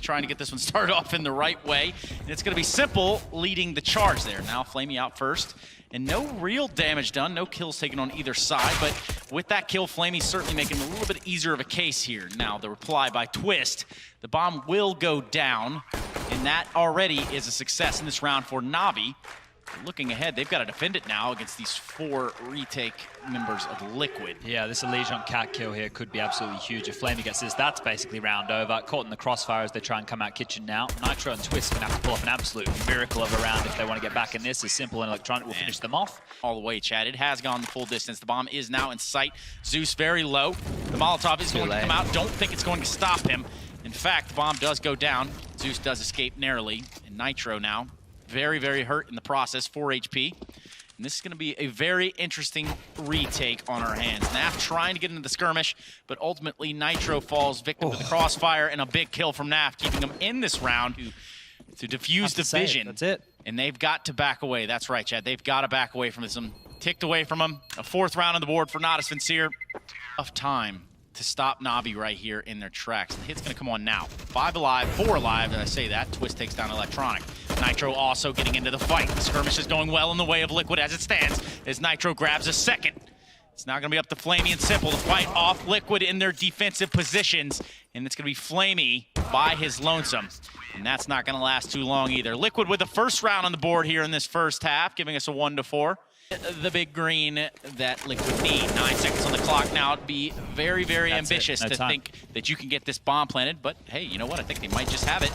trying to get this one started off in the right way. And it's going to be Simple leading the charge there. Now Flamey out first. And no real damage done, no kills taken on either side, but with that kill, Flamey's certainly making a little bit easier of a case here. Now, the reply by Twist, the bomb will go down, and that already is a success in this round for NaVi. Looking ahead, they've got to defend it now against these 4 retake members of Liquid. Yeah, this Elysian Cat kill here could be absolutely huge. If Flamey gets this, that's basically round over. Caught in the crossfire as they try and come out kitchen now. Nitro and Twist are going to have to pull off an absolute miracle of a round if they want to get back in this. As Simple and Electronic will finish them off. All the way, Chad. It has gone the full distance. The bomb is now in sight. Zeus very low. The Molotov is going to come out. Don't think it's going to stop him. In fact, the bomb does go down. Zeus does escape narrowly. And Nitro now very, very hurt in the process, 4 HP. And this is going to be a very interesting retake on our hands. NaV trying to get into the skirmish, but ultimately Nitro falls victim to the crossfire and a big kill from NaV, keeping him in this round to defuse the vision. That's it. And they've got to back away. That's right, Chad. They've got to back away from this. Ticked away from him. A 4th round on the board for Not As Sincere. Tough time to stop NaVi right here in their tracks. The hit's going to come on now. 5 alive, 4 alive, and I say that. Twist takes down Electronic. Nitro also getting into the fight. The skirmish is going well in the way of Liquid as it stands, as Nitro grabs a second. It's now going to be up to Flamey and Simple to fight off Liquid in their defensive positions, and it's going to be Flamey by his lonesome. And that's not going to last too long either. Liquid with the first round on the board here in this first half, giving us a 1-4. The big green that Liquid need. 9 seconds on the clock now. It'd be very, very ambitious to think that you can get this bomb planted, but hey, you know what? I think they might just have it.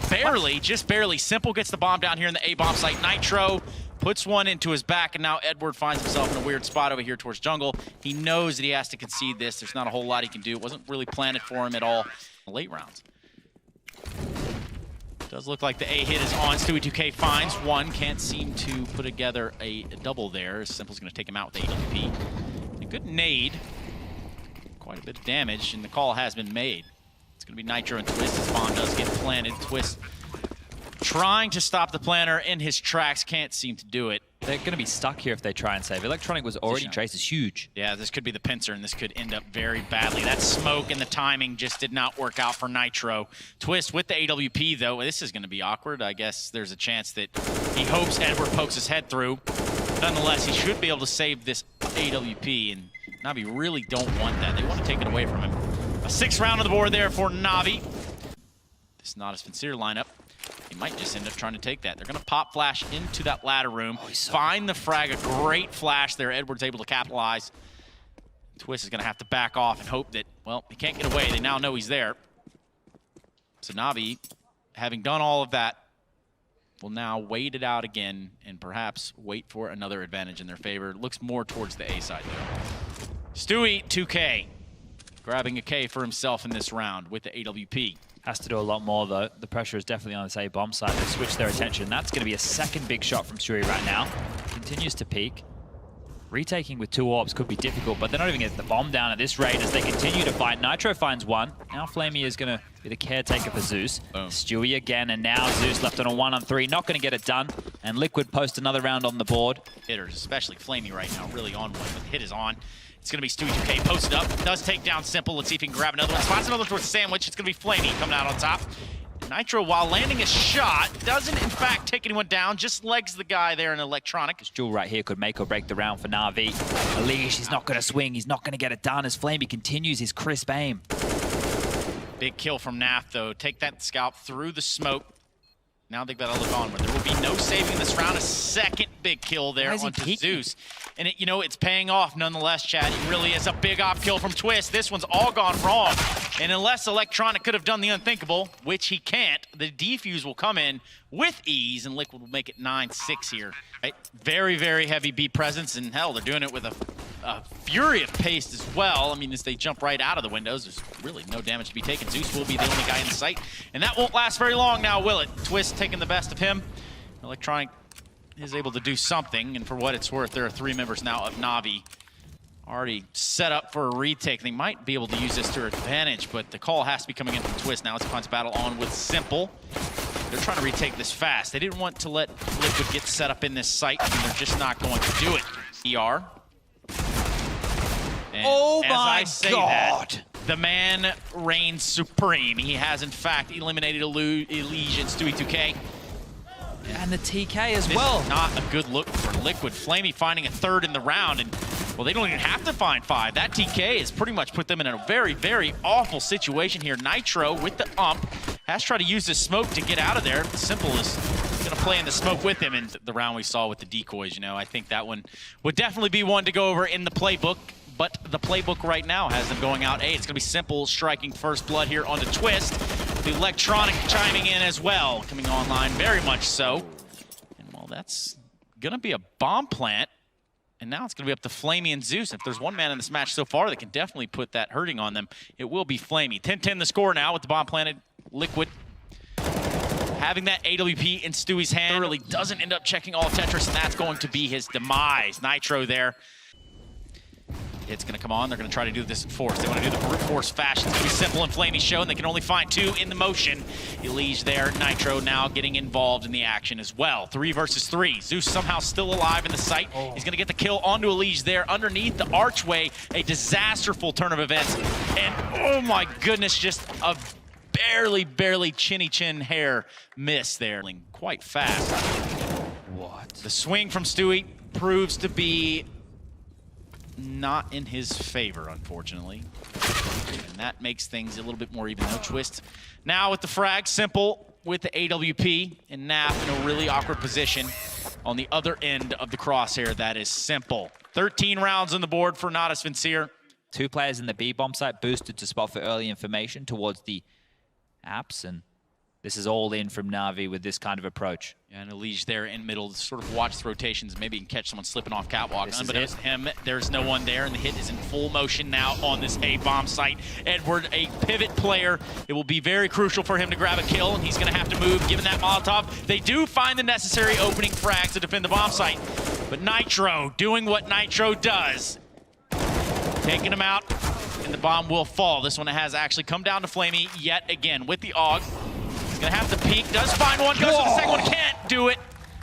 Barely, just barely. Simple gets the bomb down here in the A-bomb site. Nitro puts one into his back, and now Edward finds himself in a weird spot over here towards jungle. He knows that he has to concede this. There's not a whole lot he can do. It wasn't really planted for him at all in the late rounds. Does look like the A hit is on. Stewie2K finds one. Can't seem to put together a double there. Simple's going to take him out with the AWP. A good nade. Quite a bit of damage, and the call has been made. It's going to be Nitro and Twist as bomb does get planted. Twist trying to stop the planter in his tracks. Can't seem to do it. They're going to be stuck here if they try and save. Electronic was already traced. Is huge. Yeah, this could be the pincer, and this could end up very badly. That smoke and the timing just did not work out for Nitro. Twist with the AWP, though. This is going to be awkward. I guess there's a chance that he hopes Edward pokes his head through. Nonetheless, he should be able to save this AWP, and NaVi really don't want that. They want to take it away from him. A 6th round on the board there for NaVi. This is Not As Sincere lineup. They might just end up trying to take that. They're going to pop flash into that ladder room, find the frag. A great flash there. Edward's able to capitalize. Twist is going to have to back off and hope that, well, he can't get away. They now know he's there. So NaVi, having done all of that, will now wait it out again and perhaps wait for another advantage in their favor. Looks more towards the A side, though. Stewie2K grabbing a K for himself in this round with the AWP. Has to do a lot more, though. The pressure is definitely on this A-bomb side. They've switched their attention. That's going to be a 2nd big shot from Stewie right now. Continues to peak. Retaking with 2 orbs could be difficult, but they're not even getting the bomb down at this rate as they continue to fight. Nitro finds one. Now Flamey is going to be the caretaker for Zeus. Boom. Stewie again, and now Zeus left on a 1-on-3. Not going to get it done. And Liquid post another round on the board. Hitters, especially Flamey right now, really on one, but the hit is on. It's going to be Stewie2K posted up. Does take down Simple. Let's see if he can grab another one. Spots another towards Sandwich. It's going to be Flamey coming out on top. Nitro, while landing a shot, doesn't in fact take anyone down. Just legs the guy there in Electronic. This duel right here could make or break the round for NaVi. Elish, he's not going to swing. He's not going to get it done as Flamey continues his crisp aim. Big kill from NaV, though. Take that scalp through the smoke. Now they've got to look onward. There will be no saving this round. A 2nd big kill there onto Zeus. And you know, it's paying off nonetheless, Chad. It really is a big op kill from Twist. This one's all gone wrong. And unless Electronic could have done the unthinkable, which he can't, the defuse will come in with ease, and Liquid will make it 9-6 here. Right? Very, very heavy B presence, and hell, they're doing it with a fury of pace as well. I mean, as they jump right out of the windows, there's really no damage to be taken. Zeus will be the only guy in sight, and that won't last very long now, will it? Twist taking the best of him. Electronic is able to do something, and for what it's worth, there are 3 members now of NaVi already set up for a retake. They might be able to use this to their advantage, but the call has to be coming in from Twist. Now it's a punch battle on with Simple. They're trying to retake this fast. They didn't want to let Liquid get set up in this site, and they're just not going to do it. ER. And oh as my I say God! The man reigns supreme. He has, in fact, eliminated Elige and Stewie 2K. And the TK as This well. is not a good look for Liquid. Flamey finding a third in the round, and well, they don't even have to find 5. That TK has pretty much put them in a very, very awful situation here. Nitro with the ump has tried to use this smoke to get out of there. Simple is gonna play in the smoke with him, and the round we saw with the decoys, you know, I think that one would definitely be one to go over in the playbook. But the playbook right now has them going out A. It's gonna be Simple striking first blood here onto Twist. The electronic chiming in as well, coming online very much so. And well, that's gonna be a bomb plant. And now it's gonna be up to Flamey and Zeus. If there's one man in this match so far that can definitely put that hurting on them, it will be Flamey. 10-10 the score now with the bomb planted. Liquid having that AWP in Stewie's hand really doesn't end up checking all Tetris, and that's going to be his demise. Nitro there. Hit's gonna come on. They're gonna try to do this in force. They want to do the brute force fashion. It's gonna be Simple and Flamey show, and they can only find 2 in the motion. Elige there. Nitro now getting involved in the action as well. 3 versus 3. Zeus somehow still alive in the site. He's gonna get the kill onto Elige there underneath the archway. A disasterful turn of events. And oh my goodness, just a barely chinny chin hair miss there. Quite fast. What? The swing from Stewie proves to be not in his favor, unfortunately. And that makes things a little bit more even though. Twist now with the frag. Simple with the AWP, and NaV in a really awkward position on the other end of the crosshair. That is Simple. 13 rounds on the board for NaVi. 2 players in the B bomb site boosted to spot for early information towards the apps, and this is all in from NaVi with this kind of approach. And Elige there in middle to sort of watch the rotations. Maybe you can catch someone slipping off catwalk. Unbeknownst to him, there's no one there, and the hit is in full motion now on this A-bomb site. Edward, a pivot player. It will be very crucial for him to grab a kill, and he's going to have to move given that Molotov. They do find the necessary opening frags to defend the bomb site, but Nitro doing what Nitro does. Taking him out, and the bomb will fall. This one has actually come down to Flamey yet again with the AUG. Gonna have to peek, does find one, goes to the second one, can't do it.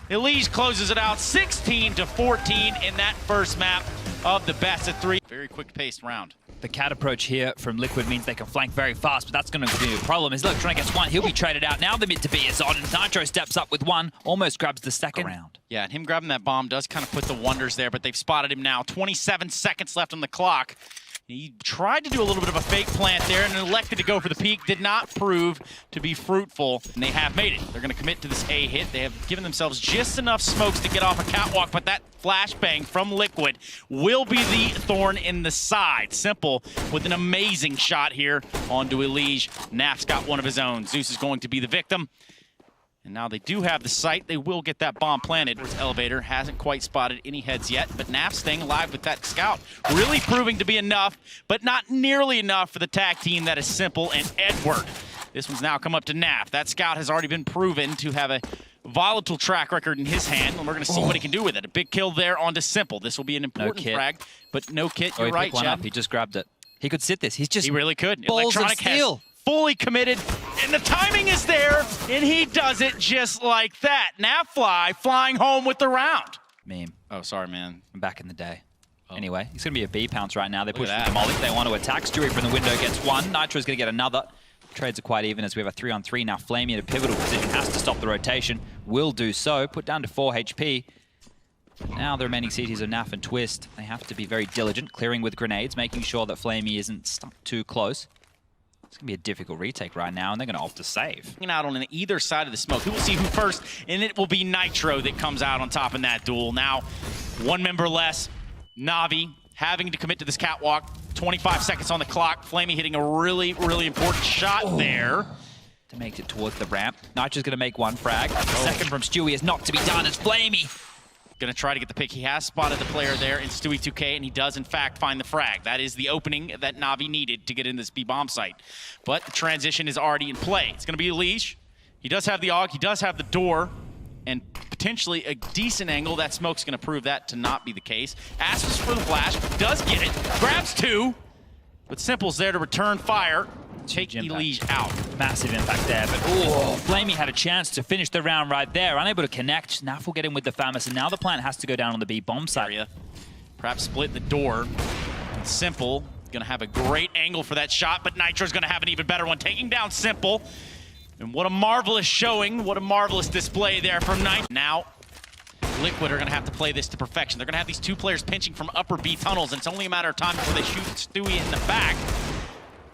Elige closes it out 16-14 in that first map of the best of 3. Very quick paced round. The cat approach here from Liquid means they can flank very fast, but that's going to be a problem. As Electronic gets 1, he'll be traded out. Now the mid to B is on, and Nitro steps up with 1, almost grabs the second round. Yeah, and him grabbing that bomb does kind of put the wonders there, but they've spotted him now. 27 seconds left on the clock. He tried to do a little bit of a fake plant there and elected to go for the peak. Did not prove to be fruitful, and they have made it. They're going to commit to this A hit. They have given themselves just enough smokes to get off a catwalk, but that flashbang from Liquid will be the thorn in the side. Simple with an amazing shot here onto Elige. NaV's got one of his own. Zeus is going to be the victim. And now they do have the site. They will get that bomb planted. Towards Elevator hasn't quite spotted any heads yet, but NaV staying alive with that scout. Really proving to be enough, but not nearly enough for the tag team that is Simple and Edward. This one's now come up to NaV. That scout has already been proven to have a volatile track record in his hand, and we're going to see what he can do with it. A big kill there onto Simple. This will be an important frag, but no kit. You're right, Chad. He just grabbed it. He could sit this. He's just He really could. Balls Electronic of steel. has fully committed, and the timing is there, and he does it just like that. NaVi flying home with the round. Meme. Oh, sorry, man. Back in the day. Anyway, it's going to be a B pounce right now. They push at the that. Demolic. They want to attack. Stewie from the window gets 1. Nitro's going to get another. Trades are quite even as we have a 3-on-3 now. Flamey in a pivotal position. Has to stop the rotation. Will do so. Put down to 4 HP. Now the remaining CTs are NaV and Twist. They have to be very diligent, clearing with grenades, making sure that Flamey isn't stuck too close. It's going to be a difficult retake right now, and they're going to opt to save. Out on either side of the smoke. We will see who first, and it will be Nitro that comes out on top in that duel. Now, 1 member less. NaVi having to commit to this catwalk. 25 seconds on the clock. Flamey hitting a really, really important shot there. To make it towards the ramp. Nitro's going to make 1 frag. Second from Stewie is not to be done as Flamey. Gonna try to get the pick. He has spotted the player there in Stewie 2K, and he does in fact find the frag. That is the opening that NaVi needed to get in this B-bomb site. But the transition is already in play. It's gonna be Elige. He does have the AUG, he does have the door, and potentially a decent angle. That smoke's gonna prove that to not be the case. Asks for the flash, does get it, grabs 2, but Simple's there to return fire. Take Elige out. Massive impact there, but Flamey had a chance to finish the round right there. Unable to connect. NaV will get in with the Famous, and now the plant has to go down on the B bomb site. Perhaps split the door. Simple Gonna have a great angle for that shot, but Nitro's gonna have an even better one, taking down Simple. And what a marvelous showing, what a marvelous display there from Nitro. Now, Liquid are gonna have to play this to perfection. They're gonna have these two players pinching from upper B tunnels, and it's only a matter of time before they shoot Stewie in the back.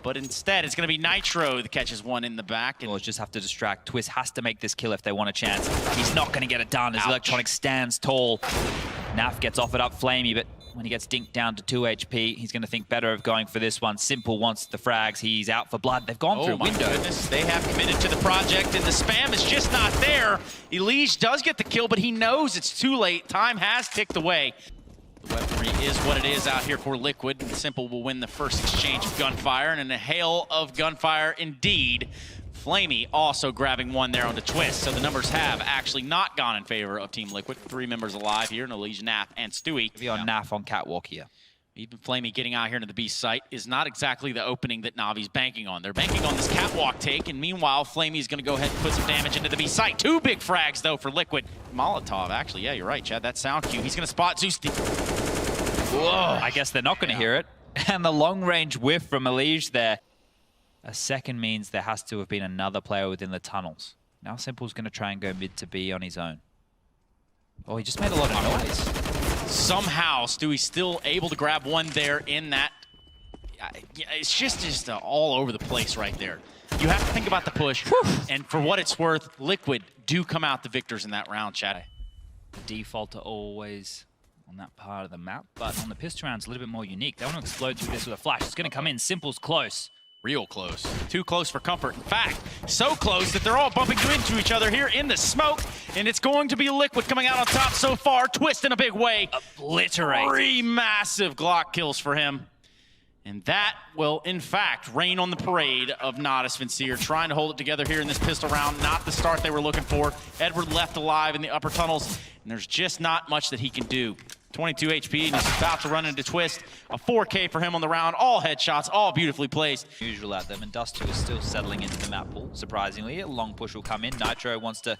But instead, it's gonna be Nitro that catches one in the back. And We'll just have to distract. Twist has to make this kill if they want a chance. He's not gonna get it done as Electronic stands tall. Naf gets offered up Flamey, but when he gets dinked down to 2 HP, he's gonna think better of going for this one. Simple wants the frags. He's out for blood. They've gone through window. Goodness. They have committed to the project, and the spam is just not there. Elige does get the kill, but he knows it's too late. Time has ticked away. The weaponry is what it is out here for Liquid, and Simple will win the first exchange of gunfire, and in a hail of gunfire indeed. Flamey also grabbing one there onto Twist, so the numbers have actually not gone in favor of Team Liquid. 3 members alive here, Elige, Naf, and Stewie. Maybe on Naf on Catwalk here. Even Flamey getting out here into the B site is not exactly the opening that NaVi's banking on. They're banking on this catwalk take, and meanwhile, Flamey's going to go ahead and put some damage into the B site. 2 big frags, though, for Liquid. Molotov, actually, yeah, you're right, Chad. That sound cue. He's going to spot Zeus. Whoa. I guess they're not going to hear it. And the long-range whiff from Elige there. A second means there has to have been another player within the tunnels. Now Simple's going to try and go mid to B on his own. Oh, he just made a lot of noise. Somehow, Stewie's still able to grab one there in that. It's just all over the place right there. You have to think about the push, and for what it's worth, Liquid do come out the victors in that round, Chad. Default are always on that part of the map, but on the pistol round, it's a little bit more unique. They want to explode through this with a flash. It's going to come in. Simple's close. Real close. Too close for comfort. In fact, so close that they're all bumping into each other here in the smoke, and it's going to be Liquid coming out on top so far. Twist in a big way. Obliterate. 3 massive Glock kills for him. And that will, in fact, rain on the parade of Nodus Vincere, trying to hold it together here in this pistol round. Not the start they were looking for. Edward left alive in the upper tunnels, and there's just not much that he can do. 22 HP, and he's about to run into Twist. A 4K for him on the round. All headshots, all beautifully placed. Usual at them, and Duster is still settling into the map pool, surprisingly. A long push will come in. Nitro wants to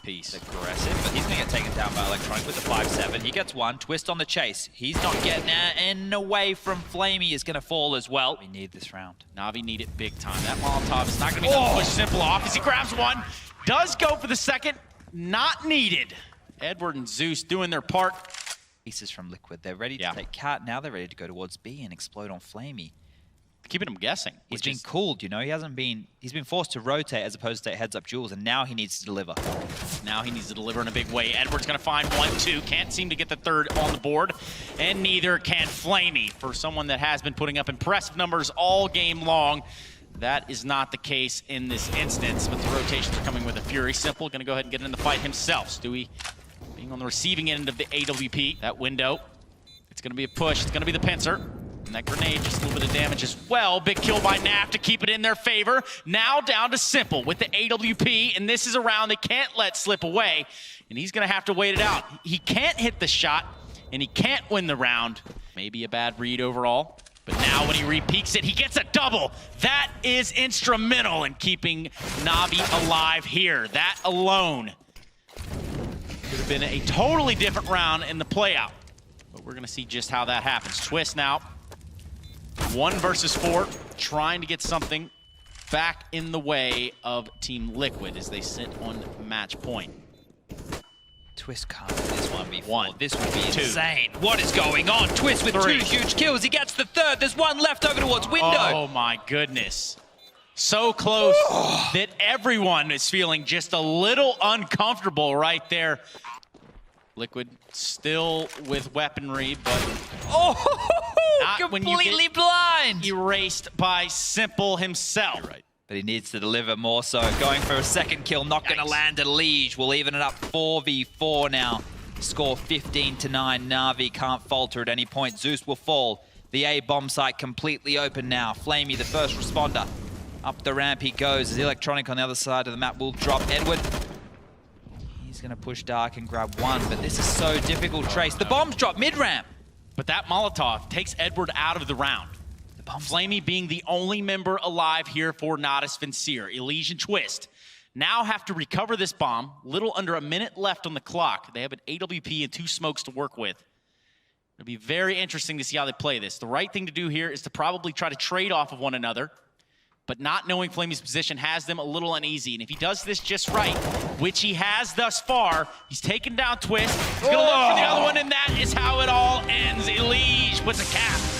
piece aggressive, but he's going to get taken down by Electronic with the 5-7. He gets one. Twist on the chase. He's not getting in away from Flamey is going to fall as well. We need this round. NaVi need it big time. That Molotov is not going to be able to push Simple off as he grabs one. Does go for the second. Not needed. Edward and Zeus doing their part. Pieces from Liquid. They're ready to take Cat. Now they're ready to go towards B and explode on Flamey. Keeping him guessing. He's been cooled, you know. He's been forced to rotate as opposed to heads up duels, and now he needs to deliver. Now he needs to deliver in a big way. Edward's going to find 1-2. Can't seem to get the third on the board, and neither can Flamey. For someone that has been putting up impressive numbers all game long, that is not the case in this instance, but the rotations are coming with a fury. Simple going to go ahead and get in the fight himself. Stewie being on the receiving end of the AWP. That window, it's going to be a push. It's going to be the pincer. And that grenade, just a little bit of damage as well. Big kill by Naf to keep it in their favor. Now down to Simple with the AWP, and this is a round they can't let slip away, and he's going to have to wait it out. He can't hit the shot, and he can't win the round. Maybe a bad read overall, but now when he re-peaks it, he gets a double. That is instrumental in keeping NaVi alive here. That alone could have been a totally different round in the playout, but we're going to see just how that happens. Twist now. 1 versus 4, trying to get something back in the way of Team Liquid as they sit on match point. Twist can't let this one be 4. This would be 2. Insane. What is going on? Twist with 3. 2 huge kills. He gets the third. There's one left over towards window. Oh my goodness. So close that everyone is feeling just a little uncomfortable right there. Liquid still with weaponry, but completely blind. Erased by Simple himself. You're right. But he needs to deliver more so. Going for a second kill, not going to land at Liege. We'll even it up 4v4 now. Score 15-9. NaVi can't falter at any point. Zeus will fall. The A bomb site completely open now. Flamey, the first responder. Up the ramp he goes. As Electronic on the other side of the map will drop. Edward. He's going to push Dark and grab one, but this is so difficult. Trace. The bombs drop mid-ramp. But that Molotov takes Edward out of the round. Flamey being the only member alive here for Nodus Vincere. Elige and Twist now have to recover this bomb. Little under a minute left on the clock. They have an AWP and 2 smokes to work with. It'll be very interesting to see how they play this. The right thing to do here is to probably try to trade off of one another, but not knowing Flamey's position has them a little uneasy. And if he does this just right, which he has thus far, he's taken down Twist. He's going to look for the other one, and that is how it all ends. Elige puts a cap